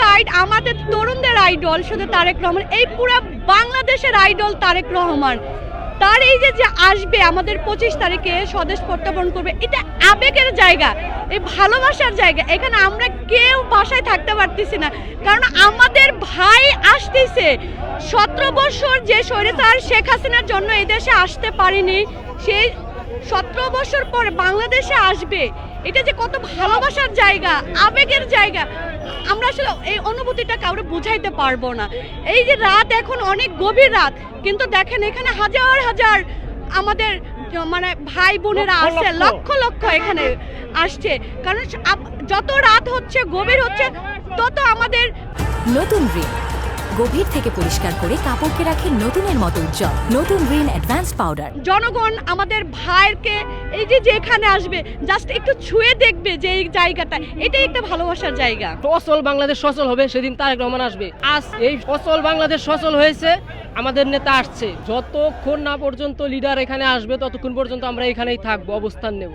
Side আমাদের তরুণদের idol শুধু তারেক রহমান, এই পুরো বাংলাদেশের আইডল তারেক রহমান। তার এই যে আসবে আমাদের 25 তারিখে স্বদেশ প্রত্যাবর্তন করবে, এটা আবেগের জায়গা, এই ভালোবাসার জায়গা। এখানে আমরা কেউ বাসায় থাকতে পারতেছি না, কারণ আমাদের ভাই আসতেছে। 17 বছর যে স্বৈরাচার শেখ হাসিনার জন্য এই দেশে আসতে পারেনি, সেই 17 বছর পর বাংলাদেশে আসবে, এটা যে কত ভালোবাসার জায়গা, আবেগের জায়গা, আমরা আসলে এই অনুভূতিটা কাউকে বুঝাইতে পারবো না। এই যে রাত এখন অনেক গভীর রাত, কিন্তু দেখেন এখানে হাজার হাজার আমাদের মানে ভাই বোনেরা আসছে, লক্ষ লক্ষ এখানে আসছে, কারণ যত রাত হচ্ছে গভীর হচ্ছে তত আমাদের নতুন রিন গভীর থেকে পরিষ্কার করে কাপড়কে রাখে নতুনের মতো উজ্জ্বল। নতুন রিন অ্যাডভান্স পাউডার। জনগণ আমাদের ভাইকে এই যে এখানে আসবে, জাস্ট একটু ছুঁয়ে দেখবে যে এই জায়গাটা, এটাই একটা ভালোবাসার জায়গা। অচল বাংলাদেশ সচল হবে সেদিন তারেক রহমান আসবে। আজ এই অচল বাংলাদেশ সচল হয়েছে, আমাদের নেতা আসছে। যতক্ষণ না পর্যন্ত লিডার এখানে আসবে ততক্ষণ পর্যন্ত আমরা এখানেই থাকবো, অবস্থান নেব।